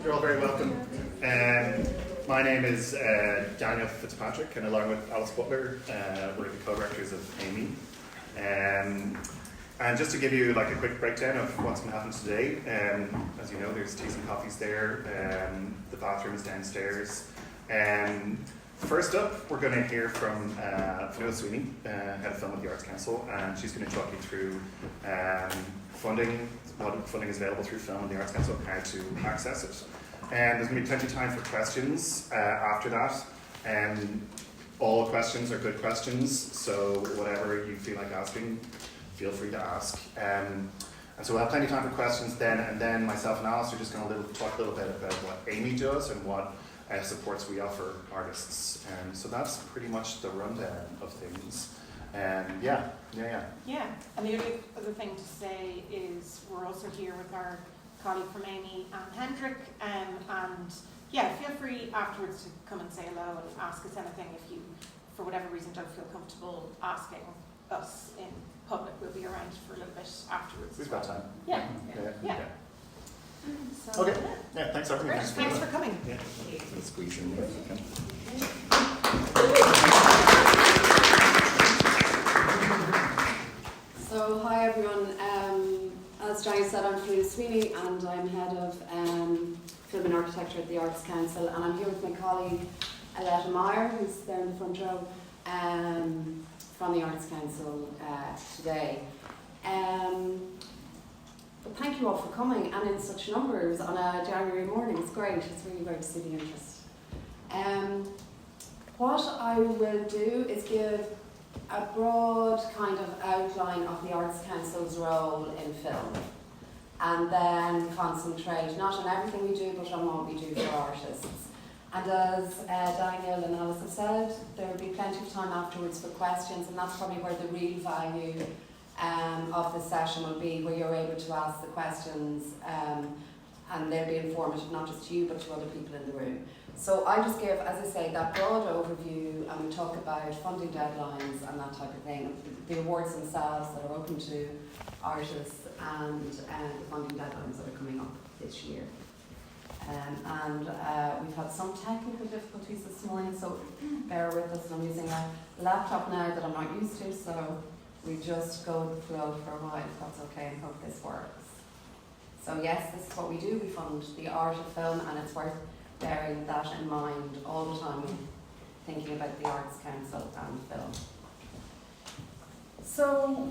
You're all very welcome. My name is Daniel Fitzpatrick, and along with Alice Butler, we're the co-directors of aemi. And just to give you like a quick breakdown of what's going to happen today, as you know, there's teas and coffees there. The bathroom is downstairs. First up, we're going to hear from Fionnuala Sweeney, head of film at the Arts Council, and she's going to talk you through funding, what funding is available through film and the Arts Council, and how to access it. And there's going to be plenty of time for questions after that. All questions are good questions, so whatever you feel like asking, feel free to ask. And so we'll have plenty of time for questions then, and then myself and Alice are just going to talk a little bit about what aemi does and what supports we offer artists. So that's pretty much the rundown of things. Yeah. And the only other thing to say is we're also here with our colleague from aemi, Anne Hendrick, and feel free afterwards to come and say hello and ask us anything if you, for whatever reason, don't feel comfortable asking us in public. We'll be around for a little bit afterwards. We've got time. Yeah. So, okay. Yeah, thanks everyone. Thanks for coming. Yeah. Let's squeeze in there if you can. So, hi everyone. As Johnny said, I'm Fionnuala Sweeney and I'm head of film and architecture at the Arts Council, and I'm here with my colleague Aletta Meyer, who's there in the front row, from the Arts Council today. But thank you all for coming, and in such numbers on a January morning. It's great. It's really great to see the interest. What I will do is give a broad kind of outline of the Arts Council's role in film, and then concentrate not on everything we do, but on what we do for artists. And as Daniel and Alice have said, there will be plenty of time afterwards for questions, and that's probably where the real value of the session will be, where you're able to ask the questions, and they'll be informative not just to you but to other people in the room. So I just give, as I say, that broad overview, and we talk about funding deadlines and that type of thing, the awards themselves that are open to artists, and the funding deadlines that are coming up this year. We've had some technical difficulties this morning, so bear with us. I'm using a laptop now that I'm not used to, so we just go with the flow for a while, if that's okay, and hope this works. So yes, this is what we do. We fund the art of film, and it's worth bearing that in mind all the time when thinking about the Arts Council and film. So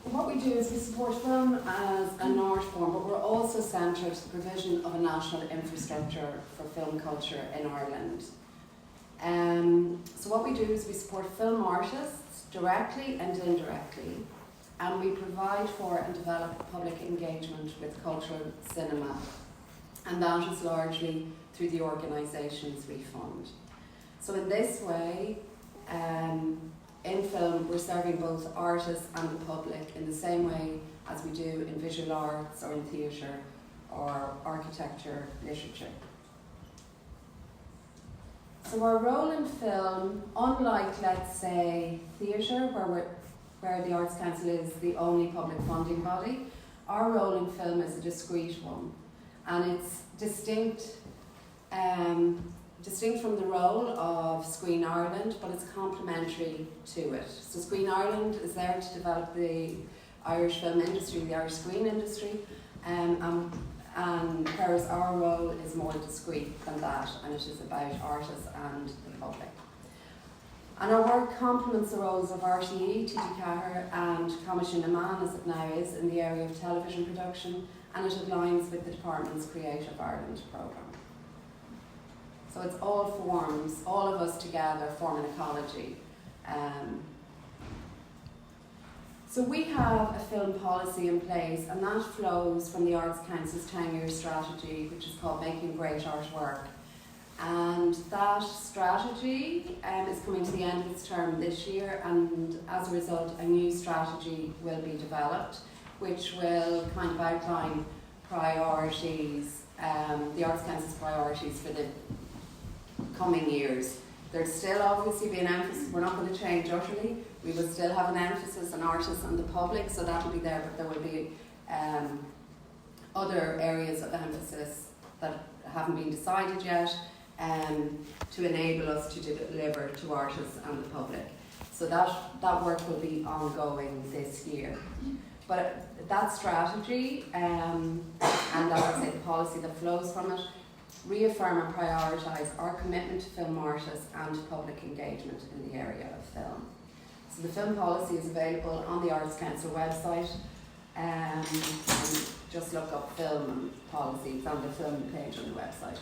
what we do is we support film as an art form, but we're also centred to the provision of a national infrastructure for film culture in Ireland. So what we do is we support film artists directly and indirectly, and we provide for and develop public engagement with cultural cinema, and that is largely through the organisations we fund. So in this way, in film, we're serving both artists and the public in the same way as we do in visual arts or in theatre or architecture, literature. So our role in film, unlike, let's say, theatre, where the Arts Council is the only public funding body, our role in film is a discrete one, and it's distinct from the role of Screen Ireland, but it's complementary to it. So Screen Ireland is there to develop the Irish film industry, the Irish screen industry, and whereas our role is more discrete than that, and it is about artists and the public. And our work complements the roles of RTE, TG Cahir and Commission Amman, as it now is, in the area of television production, and it aligns with the Department's Creative Ireland programme. So it's all forms, all of us together form an ecology. So we have a film policy in place, and that flows from the Arts Council's 10-year strategy, which is called Making Great Art Work. And that strategy is coming to the end of its term this year, and as a result, a new strategy will be developed, which will kind of outline priorities, the Arts Council's priorities for the coming years. There's still obviously be an emphasis, we're not going to change utterly, we will still have an emphasis on artists and the public, so that will be there, but there will be other areas of emphasis that haven't been decided yet, to enable us to deliver to artists and the public. So that work will be ongoing this year. But that strategy, and as I say, the policy that flows from it, reaffirm and prioritise our commitment to film artists and public engagement in the area of film. So the film policy is available on the Arts Council website, and just look up film and policy. It's on the film page on the website.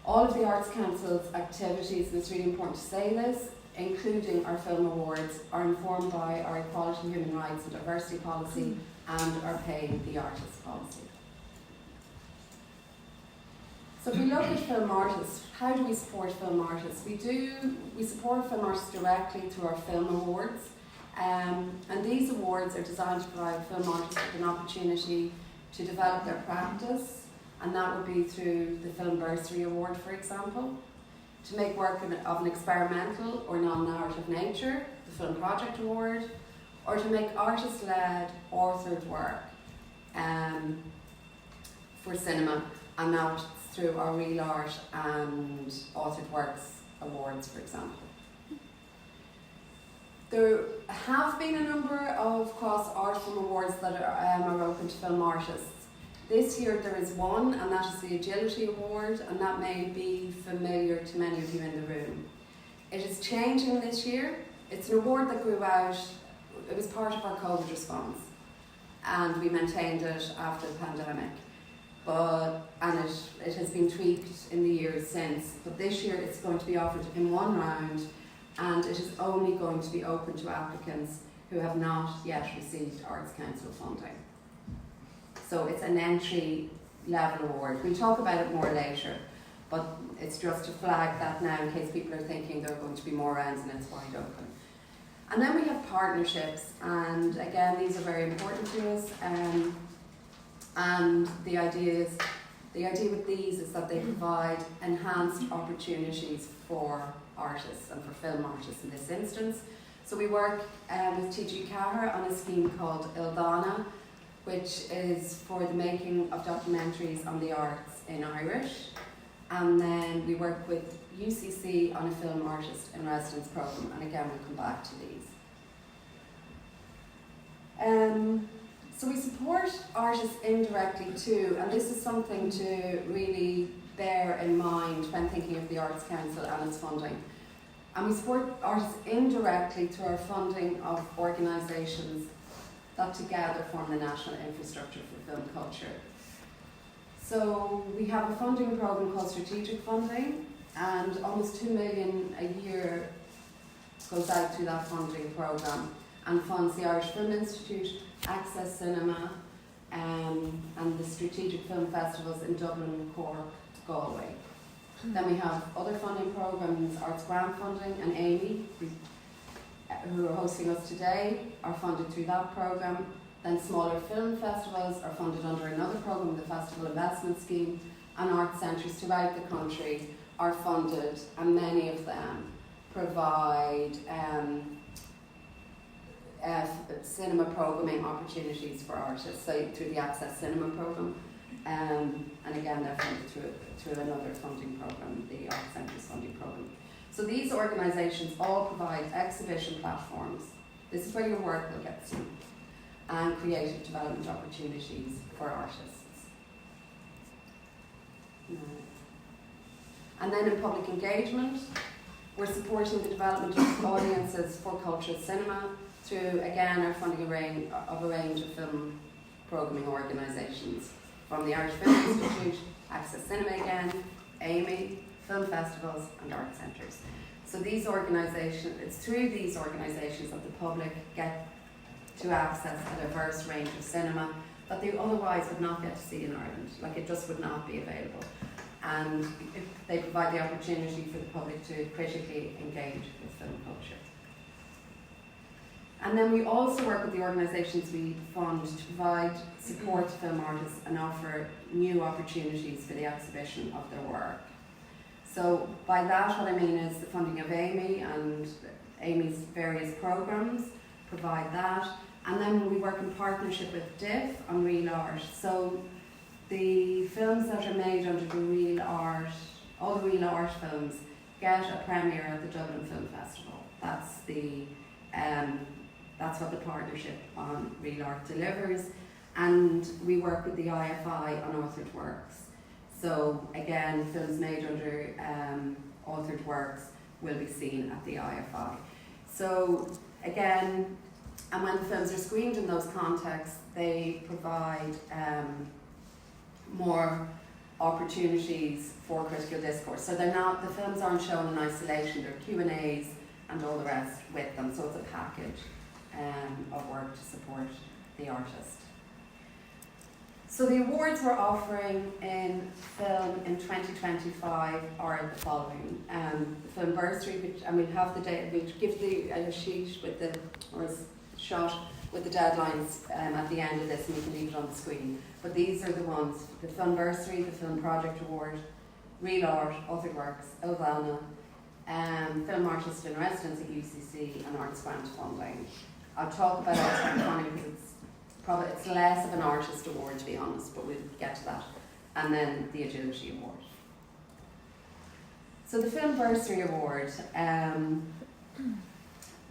All of the Arts Council's activities, and it's really important to say this, including our film awards, are informed by our equality, human rights and diversity policy and our paying the artists policy. So if we look at film artists, how do we support film artists? We support film artists directly through our film awards, and these awards are designed to provide film artists with an opportunity to develop their practice, and that would be through the Film Bursary Award, for example, to make work of an experimental or non-narrative nature, the Film Project Award, or to make artist-led, authored work for cinema, and that through our Real Art and Authored Works Awards, for example. There have been a number of cross art film awards that are open to film artists. This year there is one, and that is the Agility Award, and that may be familiar to many of you in the room. It is changing this year. It's an award that grew out, it was part of our COVID response, and we maintained it after the pandemic. And it has been tweaked in the years since. But this year it's going to be offered in one round, and it is only going to be open to applicants who have not yet received Arts Council funding. So it's an entry level award. We'll talk about it more later, but it's just to flag that now in case people are thinking there are going to be more rounds and it's wide open. And then we have partnerships, and again these are very important to us. And the idea with these is that they provide enhanced opportunities for artists and for film artists in this instance. So we work with TG Cahir on a scheme called Ildana, which is for the making of documentaries on the arts in Irish. And then we work with UCC on a film artist in residence programme, and again we'll come back to these. So we support artists indirectly too, and this is something to really bear in mind when thinking of the Arts Council and its funding. And we support artists indirectly through our funding of organisations that together form the national infrastructure for film culture. So we have a funding programme called Strategic Funding, and almost 2 million a year goes out through that funding programme and funds the Irish Film Institute, Access Cinema, and the Strategic Film Festivals in Dublin, Cork, Galway. Then we have other funding programmes, Arts Grant Funding and aemi, who are hosting us today, are funded through that programme. Then smaller film festivals are funded under another programme, the Festival Investment Scheme, and art centres throughout the country are funded, and many of them provide cinema programming opportunities for artists, so through the Access Cinema programme, and again they're funded through another funding programme, the Art Centres funding programme. So these organisations all provide exhibition platforms. This is where your work will get seen, and creative development opportunities for artists. And then in public engagement, we're supporting the development of audiences for cultural cinema through, again, our funding of a range of film programming organisations, from the Irish Film Institute, Access Cinema again, aemi, film festivals and art centres. So these organisations, it's through these organisations that the public get to access a diverse range of cinema that they otherwise would not get to see in Ireland. Like, it just would not be available. And they provide the opportunity for the public to critically engage with film culture. And then we also work with the organisations we fund to provide support to film artists and offer new opportunities for the exhibition of their work. So by that, what I mean is the funding of aemi and aemi's various programmes provide that. And then we work in partnership with DIF on Real Art. So the films that are made under the Real Art, all the Real Art films, get a premiere at the Dublin Film Festival. That's what the partnership on Real Art delivers, and we work with the IFI on authored works. So again, films made under authored works will be seen at the IFI. So again, and when the films are screened in those contexts, they provide more opportunities for critical discourse. So the films aren't shown in isolation, they're Q&As and all the rest with them. So it's a package of work to support the artist. So the awards we're offering in film in 2025 are the following. The film bursary, which, and we'll have the day, we'll give the sheet with the, or a shot with the deadlines at the end of this, and you can leave it on the screen. But these are the ones: the film bursary, the film project award, Real Art, Authored Works, Ovana, film artist in residence at UCC, and arts grant funding. I'll talk about arts grant funding because it's less of an artist award, to be honest, but we'll get to that. And then the Agility Award. So the Film Bursary Award,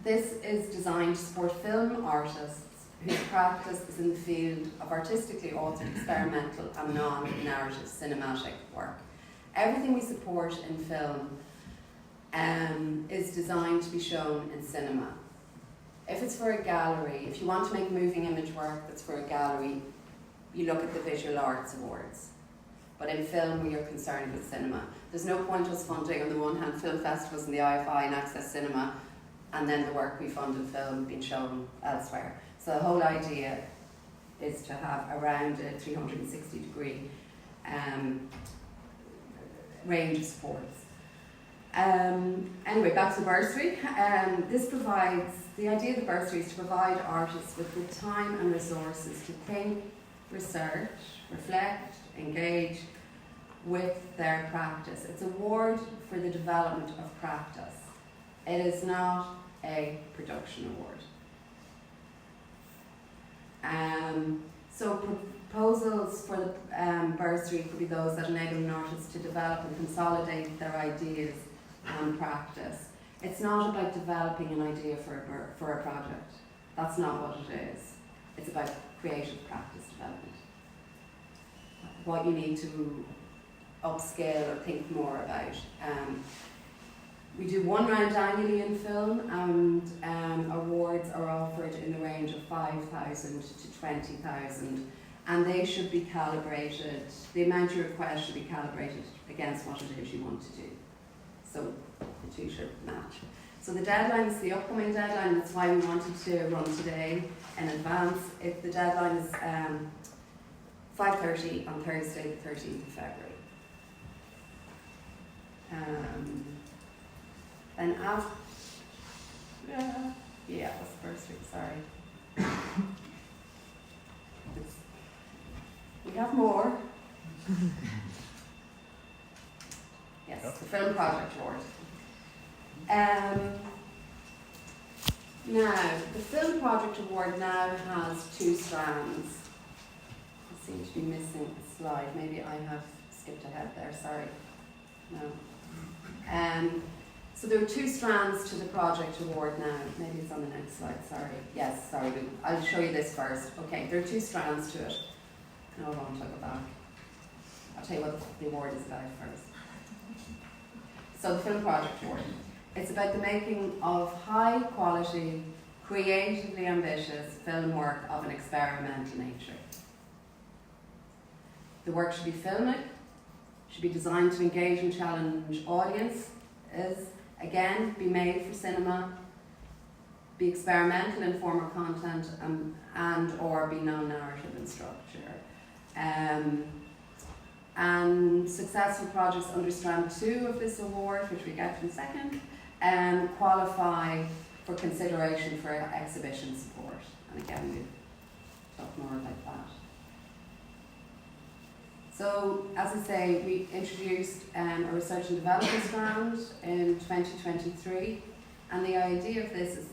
this is designed to support film artists whose practice is in the field of artistically authored, experimental and non-narrative cinematic work. Everything we support in film is designed to be shown in cinema. If it's for a gallery, if you want to make moving image work that's for a gallery, you look at the Visual Arts Awards. But in film, we are concerned with cinema. There's no point us funding, on the one hand, film festivals and the IFI and Access Cinema, and then the work we fund in film being shown elsewhere. So the whole idea is to have around a 360-degree range of supports. Anyway, back to the bursary. The idea of the bursary is to provide artists with the time and resources to think, research, reflect, engage with their practice. It's an award for the development of practice. It is not a production award. So proposals for the bursary could be those that enable an artist to develop and consolidate their ideas and practice. It's not about developing an idea for a project. That's not what it is. It's about creative practice development. What you need to upscale or think more about. We do one round annually in film, and awards are offered in the range of 5,000 to 20,000, and they should be calibrated. The amount you request should be calibrated against what it is you want to do. So the two should match. So the deadline is the upcoming deadline. That's why we wanted to run today in advance. The deadline is 5:30 on Thursday, the 13th of February. Then after, yeah, that's the first week, sorry. We have more. Yes, the Film Project Award. Now, the Film Project Award now has two strands. I seem to be missing a slide. Maybe I have skipped ahead there, sorry. No. So there are two strands to the project award now. Maybe it's on the next slide, sorry. Yes, sorry, I'll show you this first. Okay, there are two strands to it. No, I won't talk about. I'll tell you what the award is about first. So the Film Project Award. It's about the making of high quality, creatively ambitious film work of an experimental nature. The work should be filmic, should be designed to engage and challenge audiences, again, be made for cinema, be experimental in form or content, and or be non-narrative in structure. And successful projects under strand 2 of this award, which we get in a second, qualify for consideration for exhibition support. And again, we'll talk more about that. So, as I say, we introduced a research and development strand in 2023, and the idea of this is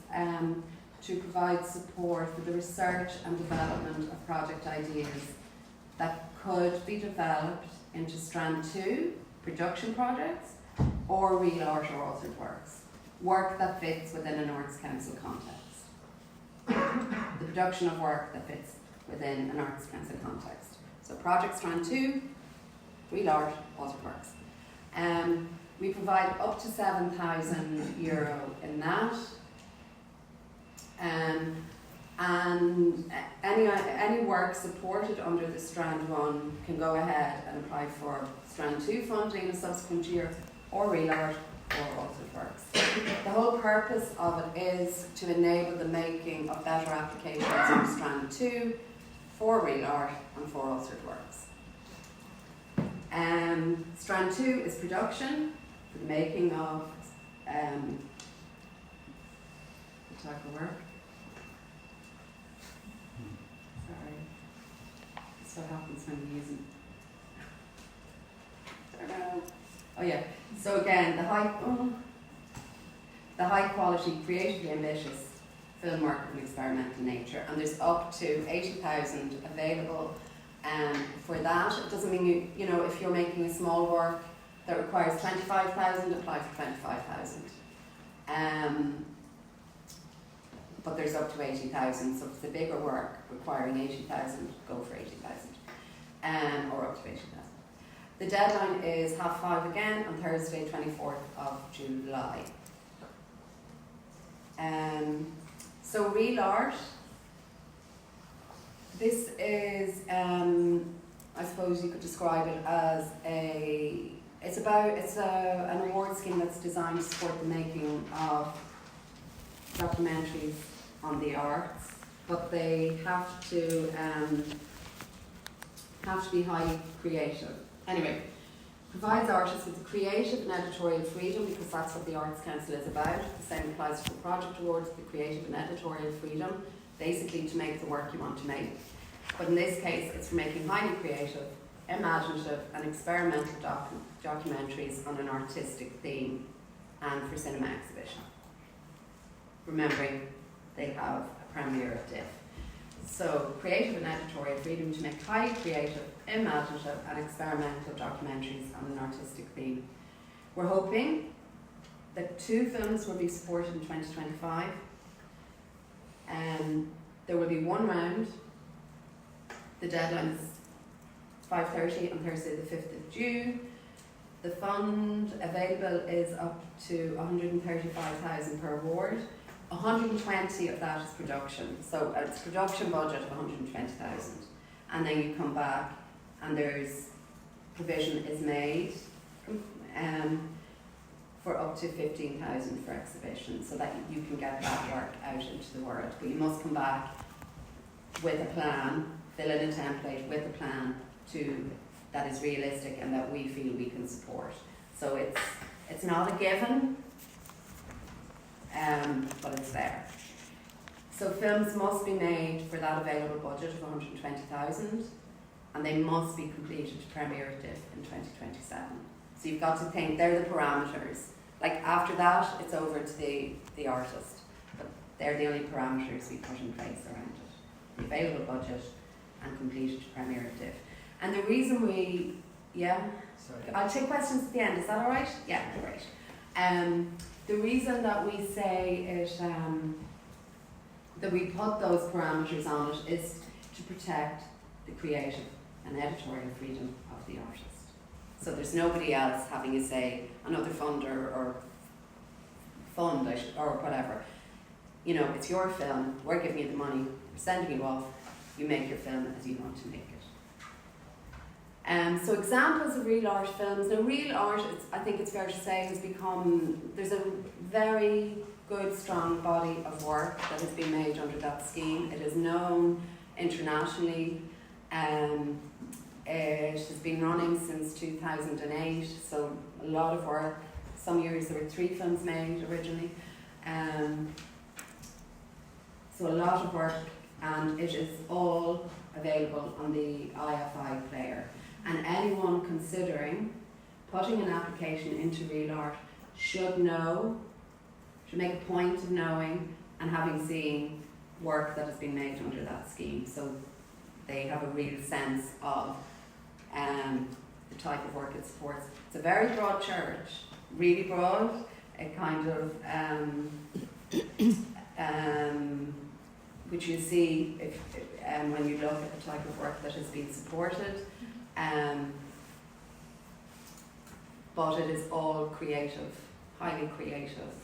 to provide support for the research and development of project ideas that could be developed into Strand 2, production projects, or real art or altered works. Work that fits within an Arts Council context. The production of work that fits within an Arts Council context. So project Strand 2, real art, altered works. We provide up to €7,000 in that. And any work supported under the Strand 1 can go ahead and apply for Strand 2 funding in a subsequent year, or real art or altered works. The whole purpose of it is to enable the making of better applications from Strand 2 for real art and for altered works. Strand 2 is production, for the making of the type of work. Sorry. That's what happens when you use it. Oh yeah. So again, the high quality, creatively ambitious film work of an experimental nature, and there's up to 80,000 available. For that, it doesn't mean you know if you're making a small work that requires 25,000, apply for 25,000. But there's up to 80,000. So if it's a bigger work requiring 80,000, go for 80,000, or up to 80,000. The deadline is 5:30 again on Thursday, 24th of July. So real art. This is, I suppose you could describe it as an award scheme that's designed to support the making of documentaries on the arts, but they have to be highly creative. Anyway, provides artists with creative and editorial freedom, because that's what the Arts Council is about. The same applies to the project awards, the creative and editorial freedom, basically to make the work you want to make. But in this case, it's for making highly creative, imaginative and experimental documentaries on an artistic theme and for cinema exhibition. Remembering they have a premiere at DIF. So, creative and editorial freedom to make highly creative, imaginative and experimental documentaries on an artistic theme. We're hoping that 2 films will be supported in 2025. There will be 1 round. The deadline is 5:30 on Thursday the 5th of June. The fund available is up to 135,000 per award. 120 of that is production, so it's production budget of 120,000, and then you come back and there's provision is made for up to 15,000 for exhibition, so that you can get that work out into the world. But you must come back with a plan, fill in a template with a plan that is realistic and that we feel we can support. So it's not a given. But it's there. So films must be made for that available budget of 120,000, and they must be completed to premiere at DIF in 2027. So you've got to think, they're the parameters. Like after that, it's over to the artist, but they're the only parameters we put in place around it. The available budget and completed to premiere at DIF. And the reason Sorry. I'll take questions at the end, is that alright? Yeah, great. The reason that we say it, that we put those parameters on it is to protect the creative and editorial freedom of the artist. So there's nobody else having a say, another funder or fund or whatever. You know, it's your film, we're giving you the money, we're sending you off, you make your film as you want to make it. So examples of real art films. Now real art, I think it's fair to say, has become, there's a very good, strong body of work that has been made under that scheme. It is known internationally. It has been running since 2008, so a lot of work. Some years there were 3 films made originally. So a lot of work, and it is all available on the IFI player. And anyone considering putting an application into real art should make a point of knowing and having seen work that has been made under that scheme, so they have a real sense of the type of work it supports. It's a very broad church, really broad. It kind of, which you see if when you look at the type of work that has been supported. But it is all creative, highly creative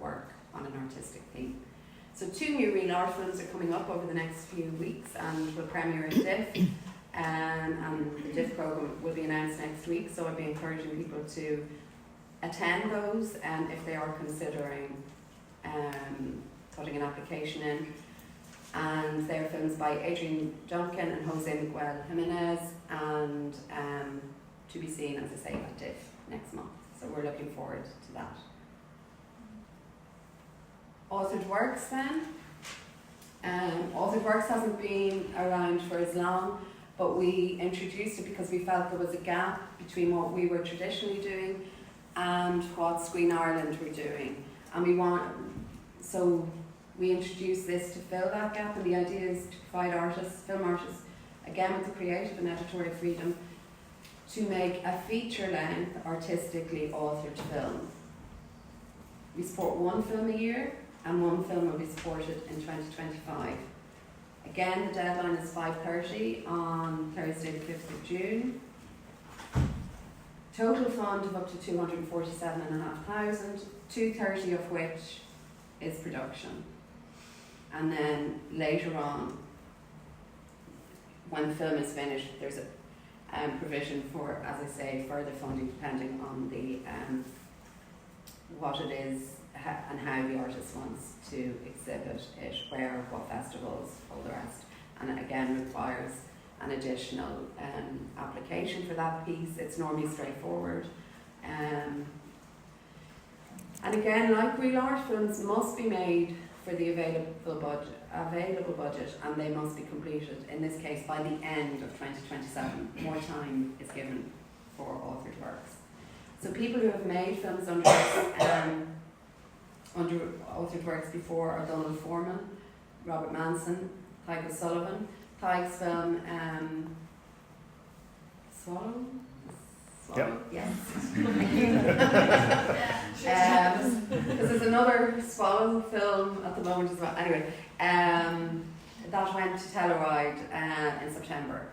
work on an artistic theme. So 2 new Real Art films are coming up over the next few weeks and will premiere at DIF. And the DIF programme will be announced next week, so I'd be encouraging people to attend those if they are considering putting an application in. And they're films by Adrian Duncan and Jose Miguel Jimenez, and to be seen, as I say, at DIF next month. So we're looking forward to that. Authored Works then. Authored Works hasn't been around for as long, but we introduced it because we felt there was a gap between what we were traditionally doing and what Sweeney Ireland were doing. And we introduced this to fill that gap, and the idea is to provide artists, film artists, again with the creative and editorial freedom, to make a feature-length, artistically authored film. We support 1 film a year, and 1 film will be supported in 2025. Again, the deadline is 5:30 on Thursday the 5th of June. Total fund of up to 247,500, 230 of which is production. And then later on, when the film is finished, there's a provision for, as I say, further funding depending on the what it is and how the artist wants to exhibit it, where, what festivals, all the rest. And it again requires an additional application for that piece. It's normally straightforward. And again, like Real Art films, must be made for the available budget, and they must be completed, in this case, by the end of 2027. More time is given for authored works. So people who have made films under authored works before are Donald Foreman, Robert Manson, Tig O'Sullivan. Tig's film, Swallow? Yep. Yes. Because there's another Swallow film at the moment as well. Anyway, that went to Telluride in September.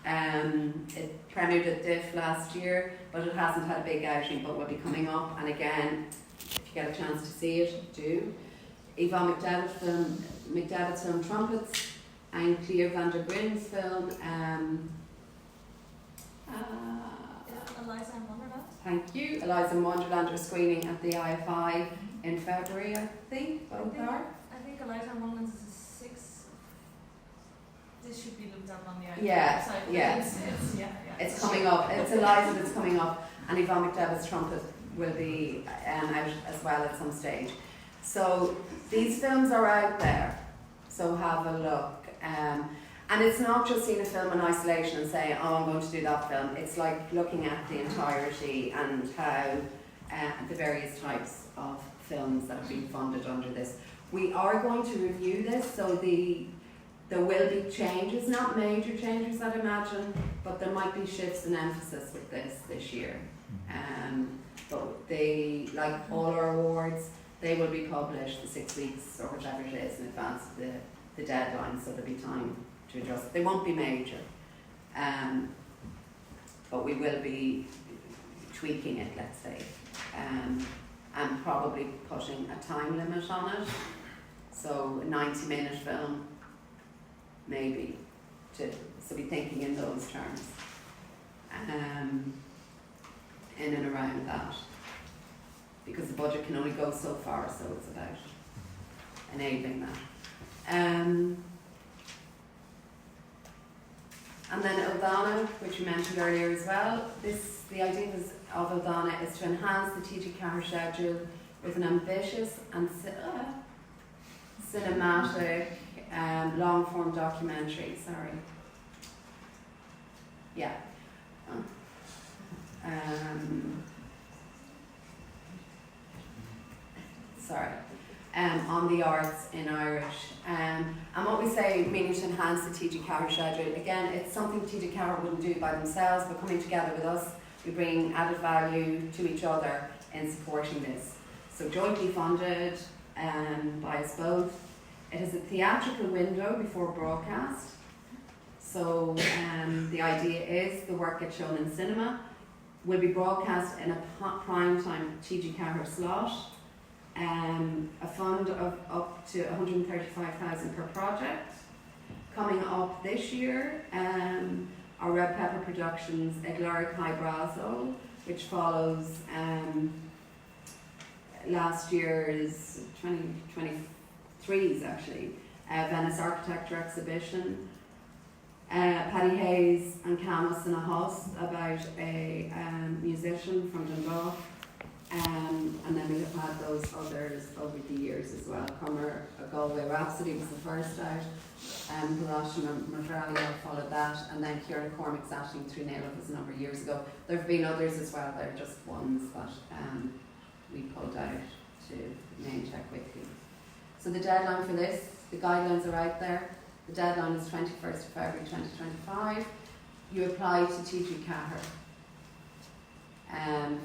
It premiered at DIF last year, but it hasn't had a big outing, but will be coming up. And again, if you get a chance to see it, do. Yvonne McDevitt's film Trumpets, and Cleo van der Grin's film Eliza in Wonderland? Thank you. Eliza in Wonderland are screening at the IFI in February, I think. Both are. I think Eliza in Wonderland is a 6. This should be looked up on the IFI Yeah, website. yeah. It's coming up. It's Eliza that's coming up, and Yvonne McDevitt's Trumpet will be out as well at some stage. So these films are out there, so have a look. And it's not just seeing a film in isolation and saying, oh, I'm going to do that film. It's like looking at the entirety and how the various types of films that have been funded under this. We are going to review this, so there will be changes, not major changes I'd imagine, but there might be shifts in emphasis with this year. But they, like all our awards, they will be published the 6 weeks or whatever it is in advance of the deadline, so there'll be time to adjust. They won't be major, but we will be tweaking it, let's say, and probably putting a time limit on it. So a 90-minute film, maybe, so be thinking in those terms, in and around that, because the budget can only go so far, so it's about enabling that. And then Eldana, which we mentioned earlier as well. The idea of Eldana is to enhance the TG4 schedule with an ambitious and cinematic long-form documentary. Sorry. Yeah. Sorry. on the arts in Irish. And what we say, meaning to enhance the TG Carr schedule, again, it's something TG Carr wouldn't do by themselves, but coming together with us, we bring added value to each other in supporting this. So jointly funded by us both. It has a theatrical window before broadcast. So the idea is the work gets shown in cinema, will be broadcast in a prime time TG Carr slot. A fund of up to 135,000 per project. Coming up this year, our Red Pepper Productions Eglaric Hybrazo, which follows last year's 2023's actually Venice Architecture Exhibition. Paddy Hayes and Camus in a house about a musician from Dundalk. And then we have had those others over the years as well. Comer, A Galway Rhapsody was the first out, Hiroshima Madralia followed that, and then Kieran Cormack's Ashing Through Nail was a number of years ago. There have been others as well, they're just ones that we pulled out to name check with you. So the deadline for this, the guidelines are out there. The deadline is 21st of February 2025. You apply to TG Carr.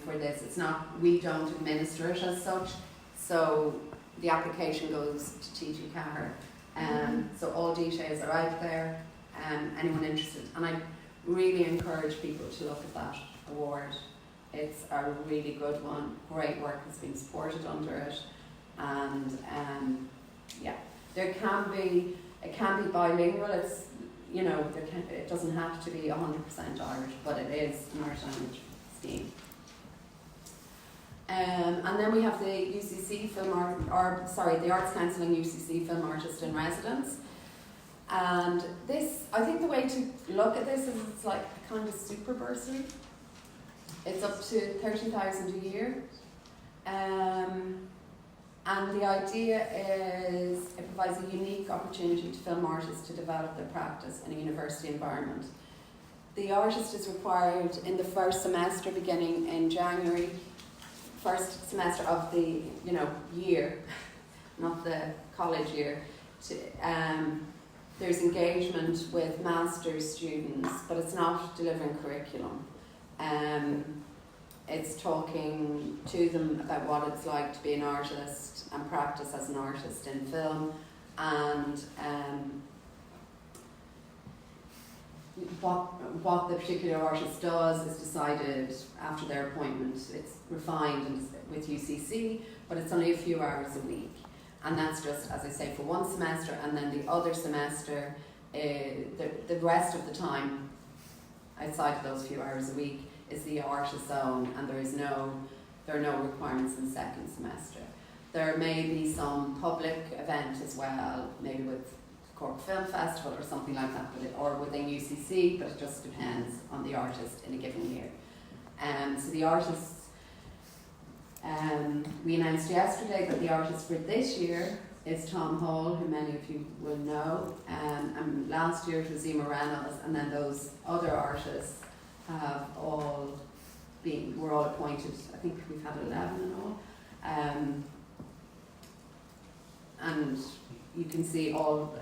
For this, it's not, we don't administer it as such, so the application goes to TG Carr. So all details are out there, anyone interested, and I really encourage people to look at that award. It's a really good one, great work has been supported under it, and yeah, it can be bilingual. It's, you know, it doesn't have to be 100% Irish, but it is an Irish language scheme. And then we have the UCC the Arts Council and UCC Film Artist in Residence. And this, I think the way to look at this is it's like a kind of super bursary. It's up to 30,000 a year. And the idea is it provides a unique opportunity to film artists to develop their practice in a university environment. The artist is required in the first semester beginning in January, first semester of the year, not the college year. There's engagement with master's students, but it's not delivering curriculum. It's talking to them about what it's like to be an artist and practice as an artist in film, and what the particular artist does is decided after their appointment. It's refined with UCC, but it's only a few hours a week. And that's just, as I say, for one semester, and then the other semester, the rest of the time, outside of those few hours a week, is the artist's own, and there are no requirements in the second semester. There may be some public event as well, maybe with Cork Film Festival or something like that, or within UCC, but it just depends on the artist in a given year. So the artists, we announced yesterday that the artist for this year is Tom Hall, who many of you will know, and last year it was Emma Reynolds, and then those other artists have were all appointed. I think we've had 11 in all. And you can see all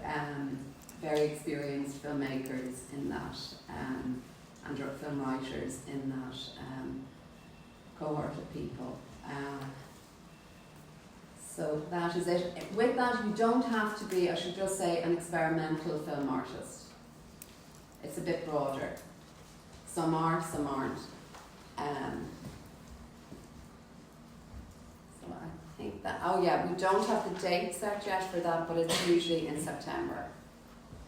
very experienced filmmakers in that, and film writers in that cohort of people. So that is it. With that, you don't have to be, I should just say, an experimental film artist. It's a bit broader. Some are, some aren't. So I think that, we don't have the date set yet for that, but it's usually in September.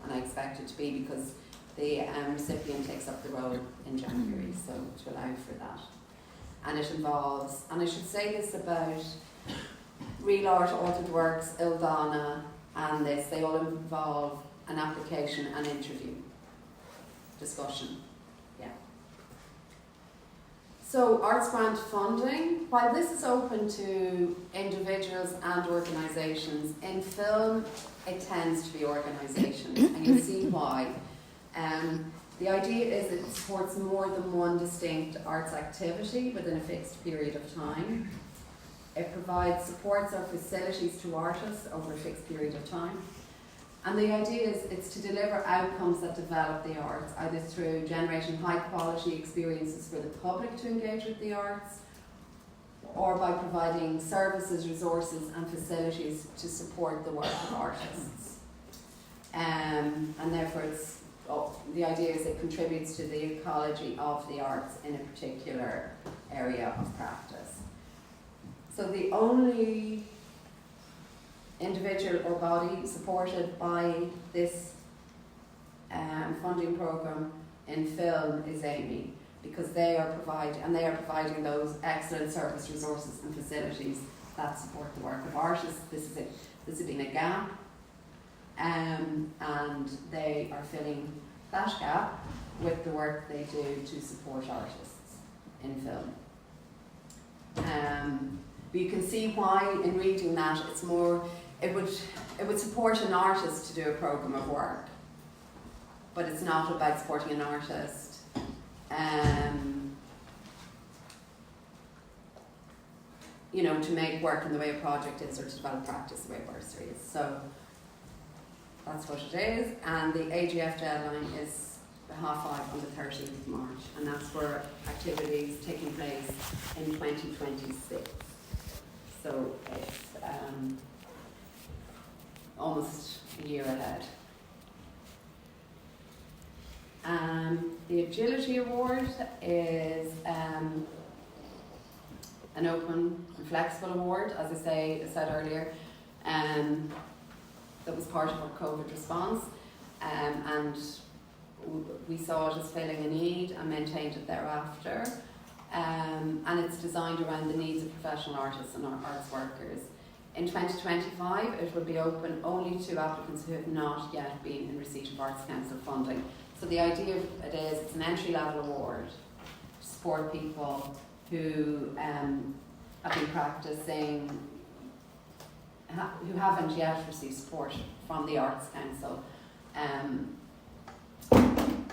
And I expect it to be because the recipient takes up the role in January, so to allow for that. And it involves, and I should say this about Real Art, Authored Works, Ildana, and this, they all involve an application and interview, discussion. So arts grant funding, while this is open to individuals and organisations, in film it tends to be organisations, and you'll see why. The idea is it supports more than one distinct arts activity within a fixed period of time. It provides supports or facilities to artists over a fixed period of time. And the idea is it's to deliver outcomes that develop the arts, either through generating high quality experiences for the public to engage with the arts, or by providing services, resources and facilities to support the work of artists. And therefore the idea is it contributes to the ecology of the arts in a particular area of practice. So the only individual or body supported by this funding programme in film is aemi, because they are providing those excellent service, resources and facilities that support the work of artists. This has been a gap, and they are filling that gap with the work they do to support artists in film. But you can see why in reading that it would support an artist to do a programme of work, but it's not about supporting an artist to make work in the way a project is, or to develop practice the way a bursary is. So that's what it is, and the AGF deadline is 5:30 on the 30th of March, and that's for activities taking place in 2026. So it's almost a year ahead. The Agility Award is an open and flexible award, as I said earlier, that was part of our COVID response, and we saw it as filling a need and maintained it thereafter. And it's designed around the needs of professional artists and arts workers. In 2025, it will be open only to applicants who have not yet been in receipt of Arts Council funding. So the idea of it is it's an entry-level award to support people who have been practising, who haven't yet received support from the Arts Council.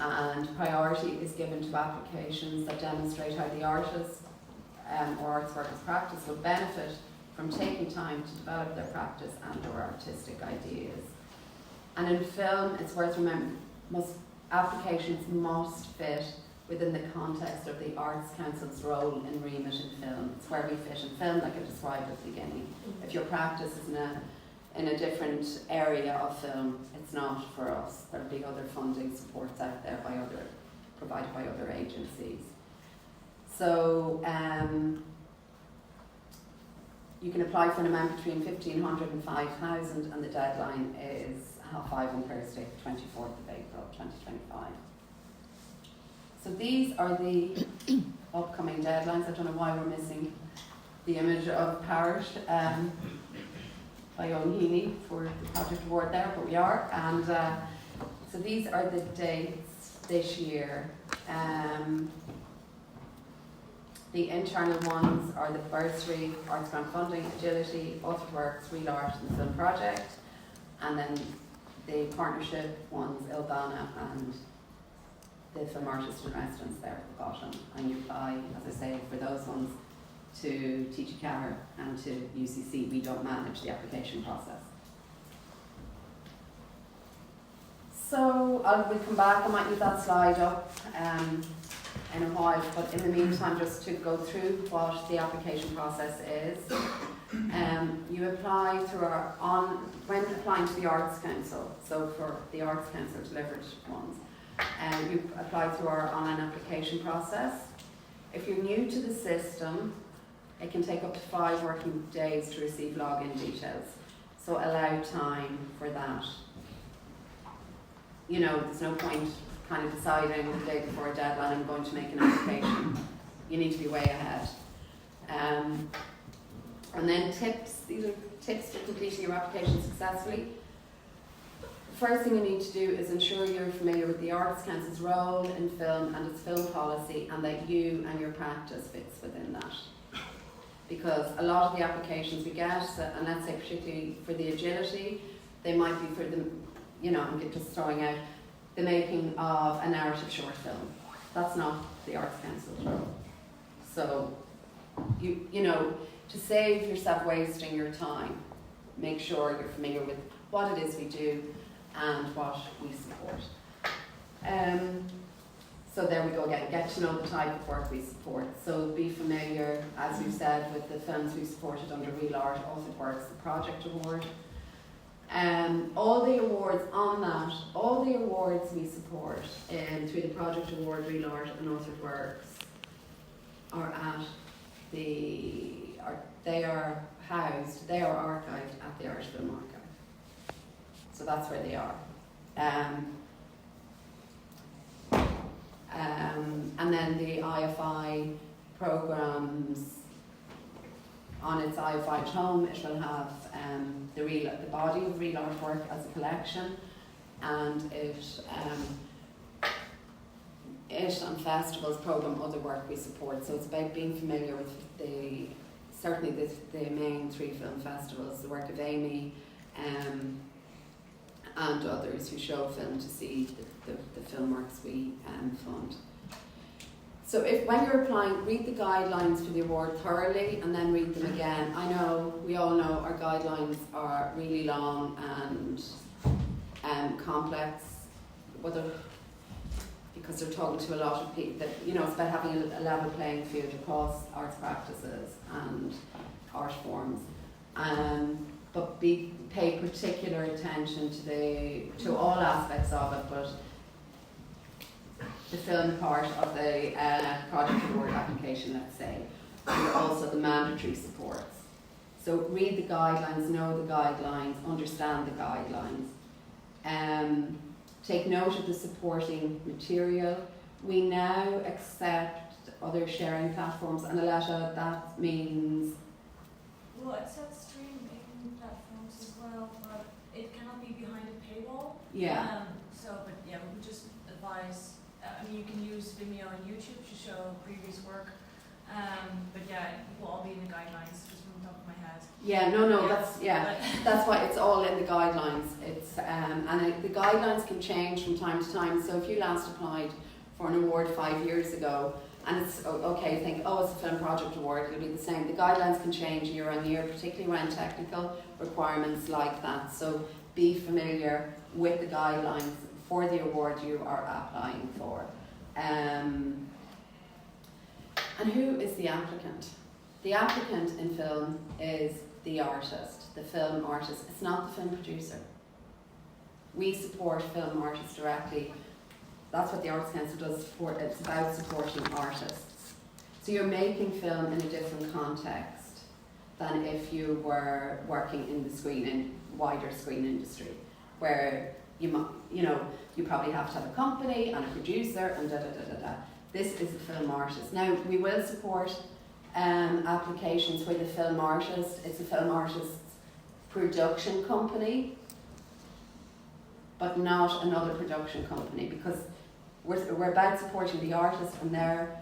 And priority is given to applications that demonstrate how the artist or arts workers' practice will benefit from taking time to develop their practice and or artistic ideas. And in film, it's worth remembering, applications must fit within the context of the Arts Council's role in remit in film. It's where we fit in film, like I described at the beginning. If your practice is in a different area of film, it's not for us. There'll be other funding supports out there provided by other agencies. So you can apply for an amount between 1,500 and 5,000, and the deadline is 5:30 on Thursday, 24th of April 2025. So these are the upcoming deadlines. I don't know why we're missing the image of Parrot by Owen Heaney for the project award there, but we are. And so these are the dates this year. The internal ones are the bursary, arts grant funding, agility, author works, real art and the film project. And then the partnership ones, Ilbana and the film artist in residence there at the bottom. And you apply, as I say, for those ones to TGCAR and to UCC. We don't manage the application process. So we'll come back. I might leave that slide up in a while, but in the meantime, just to go through what the application process is. You apply through when applying to the Arts Council, so for the Arts Council delivered ones, you apply through our online application process. If you're new to the system, it can take up to 5 working days to receive login details, so allow time for that. There's no point kind of deciding the day before a deadline I'm going to make an application. You need to be way ahead. And then tips. These are tips for completing your application successfully. The first thing you need to do is ensure you're familiar with the Arts Council's role in film and its film policy, and that you and your practice fits within that. Because a lot of the applications we get, and let's say particularly for the agility, they might be for the, I'm just throwing out, the making of a narrative short film. That's not the Arts Council's role. So You know, to save yourself wasting your time, make sure you're familiar with what it is we do and what we support. So there we go again, get to know the type of work we support. So be familiar, as we've said, with the films we've supported under Real Art, Authored Works, the Project Award. All the awards on that, all the awards we support through the Project Award, Real Art and Authored Works are they are housed, they are archived at the Irish Film Archive. So that's where they are. And then the IFI programmes, on its IFI at home, it will have the body of Real Artwork as a collection, and it and festivals programme other work we support. So it's about being familiar with certainly the main 3 film festivals, the work of aemi, and others who show film to see the film works we fund. So when you're applying, read the guidelines for the award thoroughly and then read them again. I know, we all know our guidelines are really long and complex, because they're talking to a lot of people. It's about having a level playing field across arts practices and art forms. But pay particular attention to all aspects of it, but the film part of the project award application, let's say, and also the mandatory supports. So read the guidelines, know the guidelines, understand the guidelines. Take note of the supporting material. We now accept other sharing platforms, and Aletta, that means... Well, it says streaming platforms as well, but it cannot be behind a paywall. Yeah. We would just advise, you can use Vimeo and YouTube to show previous work, but it will all be in the guidelines, just from the top of my head. That's why it's all in the guidelines. It's the guidelines can change from time to time. So if you last applied for an award 5 years ago, and it's okay, think, it's a film project award, it'll be the same. The guidelines can change year on year, particularly around technical requirements like that. So be familiar with the guidelines for the award you are applying for. And who is the applicant? The applicant in film is the artist, the film artist. It's not the film producer. We support film artists directly. That's what the Arts Council does support. It's about supporting artists. So you're making film in a different context than if you were working in the wider screen industry, where you probably have to have a company and a producer and da-da-da-da-da. This is a film artist. Now, we will support applications where the film artist, it's a film artist's production company, but not another production company, because we're about supporting the artist and their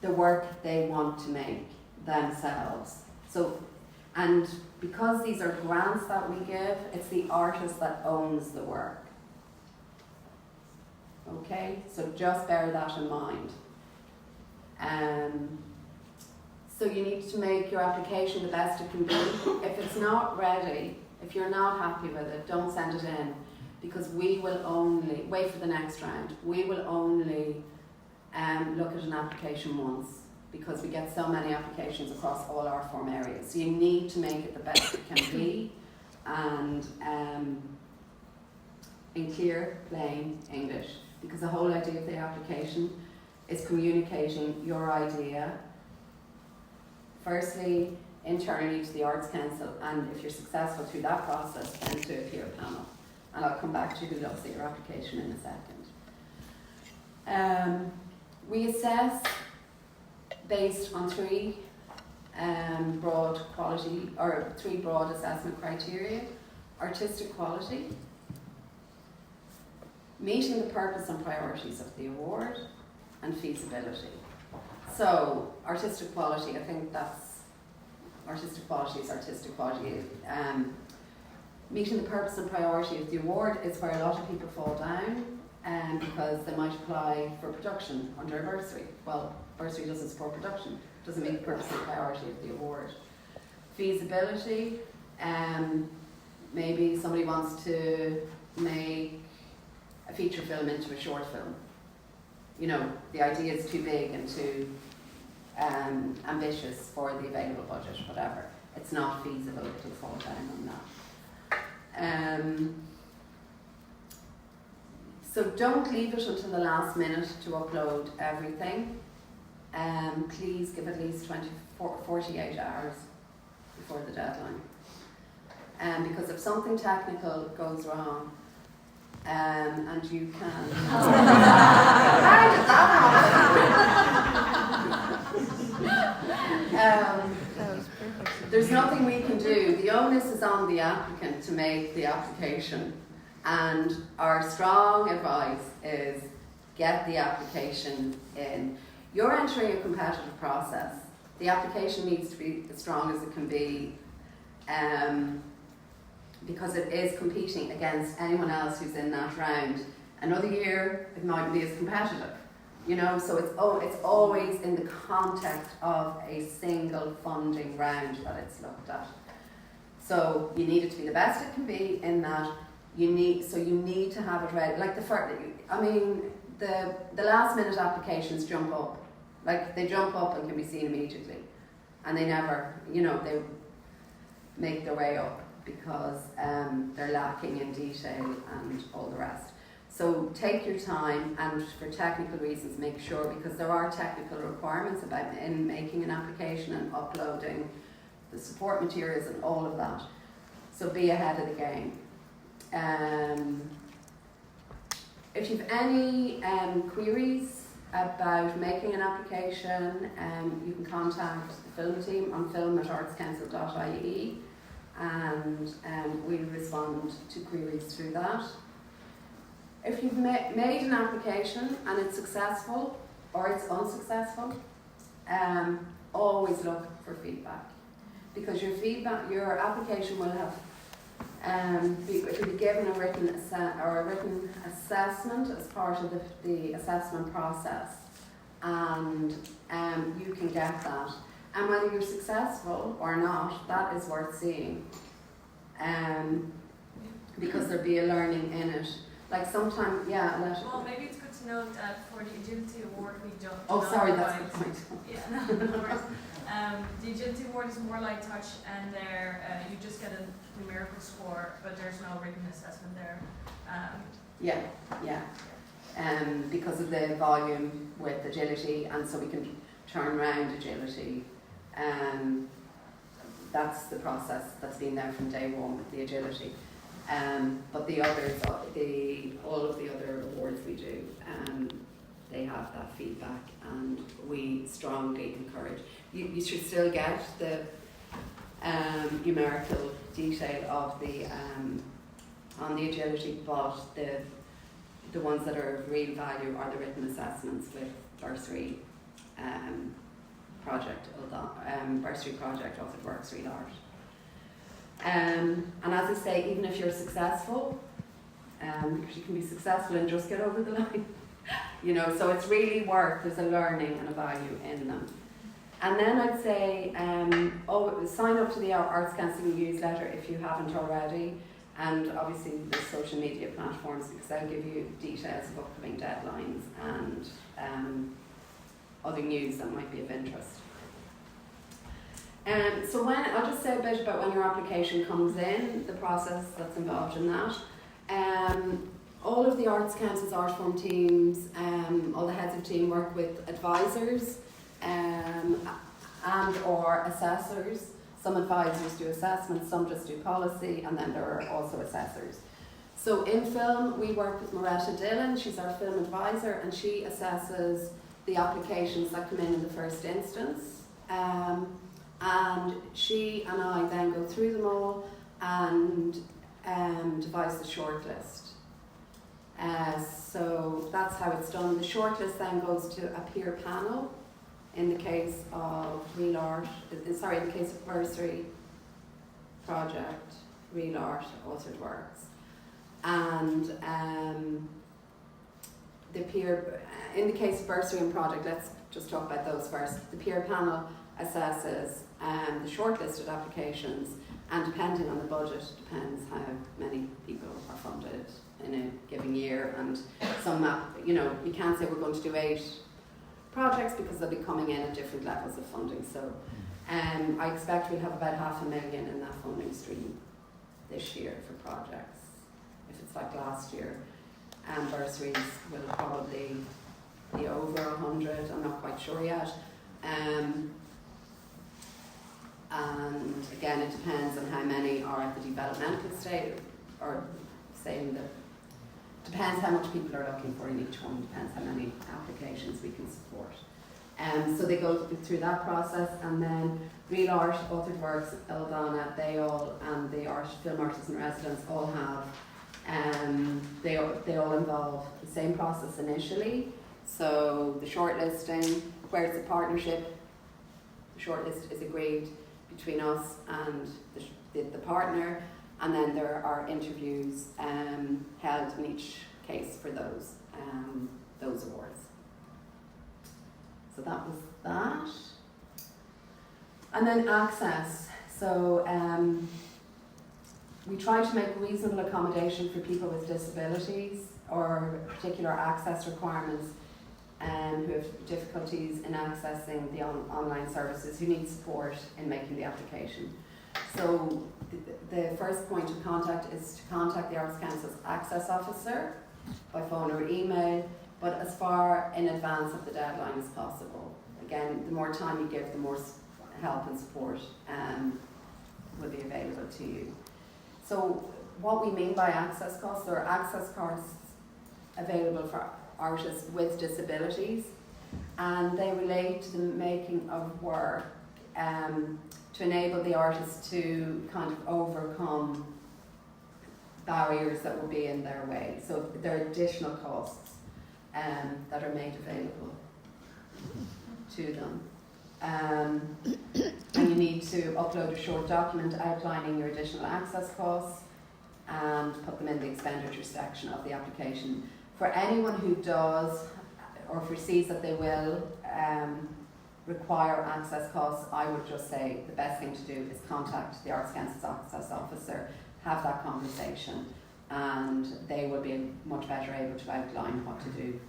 the work they want to make themselves. So, and because these are grants that we give, it's the artist that owns the work. Okay, so just bear that in mind. So you need to make your application the best it can be. If it's not ready, if you're not happy with it, don't send it in, because we will only, wait for the next round, we will only look at an application once, because we get so many applications across all our form areas. So you need to make it the best it can be, and in clear, plain English, because the whole idea of the application is communicating your idea, firstly, internally to the Arts Council, and if you're successful through that process, then to a peer panel. And I'll come back to who looks at your application in a second. We assess based on three broad assessment criteria: artistic quality, meeting the purpose and priorities of the award, and feasibility. So, artistic quality, I think that's artistic quality is artistic quality. Meeting the purpose and priority of the award is where a lot of people fall down. because they might apply for production under a bursary. Well, bursary doesn't support production, doesn't meet the purpose and priority of the award. Feasibility, maybe somebody wants to make a feature film into a short film. You know, the idea is too big and too ambitious for the available budget, whatever. It's not feasible to fall down on that. So don't leave it until the last minute to upload everything. Please give at least 48 hours before the deadline. Because if something technical goes wrong, and you can... How did that happen? There's nothing we can do. The onus is on the applicant to make the application. And our strong advice is get the application in. You're entering a competitive process. The application needs to be as strong as it can be, because it is competing against anyone else who's in that round. Another year, it mightn't be as competitive. You know, so it's always in the context of a single funding round that it's looked at. So you need it to be the best it can be in that. You need to have it ready. Like the last minute applications jump up. Like they jump up and can be seen immediately. And they never, they make their way up because they're lacking in detail and all the rest. So take your time, and for technical reasons make sure, because there are technical requirements in making an application and uploading the support materials and all of that. So be ahead of the game. If you have any queries about making an application, you can contact the film team on film@artscouncil.ie, and we'll respond to queries through that. If you've made an application and it's successful or it's unsuccessful, always look for feedback, because your application will have it will be given a written assessment as part of the assessment process, and you can get that. And whether you're successful or not, that is worth seeing, because there'll be a learning in it. Like sometimes, well, maybe it's good to note that for the Agility Award we don't. Oh, sorry, that's the point. Yeah, no worries. The Agility Award is more light touch, and there you just get a numerical score, but there's no written assessment there. Because of the volume with agility, and so we can turn around agility. That's the process that's been there from day one with the agility. But the others, all of the other awards we do, they have that feedback, and we strongly encourage. You should still get the numerical detail of the on the agility, but the ones that are of real value are the written assessments with bursary project, bursary project of the Works Real Art. And as I say, even if you're successful, because you can be successful and just get over the line, so it's really there's a learning and a value in them. And then I'd say, sign up to the Arts Council newsletter if you haven't already, and obviously the social media platforms, because they'll give you details of upcoming deadlines and other news that might be of interest. So I'll just say a bit about when your application comes in, the process that's involved in that. All of the Arts Council's art form teams, all the heads of team work with advisors and or assessors. Some advisors do assessments, some just do policy, and then there are also assessors. So in film, we work with Moretta Dillon. She's our film advisor, and she assesses the applications that come in the first instance. And she and I then go through them all and devise the shortlist. So that's how it's done. The shortlist then goes to a peer panel in the case of in the case of bursary project, Real Art, Authored Works. And the peer, in the case of bursary and project, let's just talk about those first. The peer panel assesses the shortlisted applications, and depending on the budget, depends how many people are funded in a given year. And some, you can't say we're going to do 8 projects because they'll be coming in at different levels of funding. So I expect we'll have about $500,000 in that funding stream this year for projects. If it's like last year, bursaries will probably be over 100. I'm not quite sure yet. And again, it depends on how many are at the developmental stage, or saying that depends how much people are looking for in each one. Depends how many applications we can support. So they go through that process, and then Real Art, Authored Works, Eldana, they all, and the film artists in residence all have. They all involve the same process initially. So the shortlisting, where it's a partnership, the shortlist is agreed between us and the partner, and then there are interviews held in each case for those awards. So that was that. And then access. So we try to make reasonable accommodation for people with disabilities or particular access requirements who have difficulties in accessing the online services, who need support in making the application. So the first point of contact is to contact the Arts Council's access officer by phone or email, but as far in advance of the deadline as possible. Again, the more time you give, the more help and support will be available to you. So what we mean by access costs, there are access costs available for artists with disabilities, and they relate to the making of work to enable the artist to kind of overcome barriers that will be in their way. So there are additional costs that are made available to them. And you need to upload a short document outlining your additional access costs and put them in the expenditure section of the application. For anyone who does or foresees that they will require access costs, I would just say the best thing to do is contact the Arts Council's access officer, have that conversation, and they will be much better able to outline what to do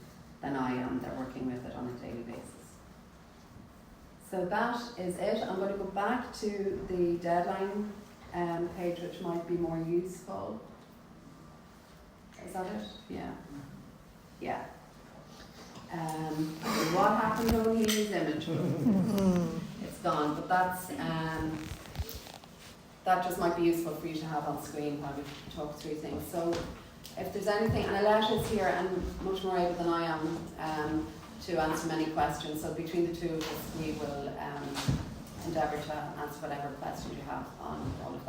than I am. They're working with it on a daily basis. So that is it. I'm going to go back to the deadline page, which might be more useful. Is that it? Yeah. Yeah. What happened when we use imagery? It's gone, but that's that just might be useful for you to have on screen while we talk through things. So if there's anything, and Alette is here and much more able than I am to answer many questions, so between the two of us we will endeavour to answer whatever questions you have on all of that.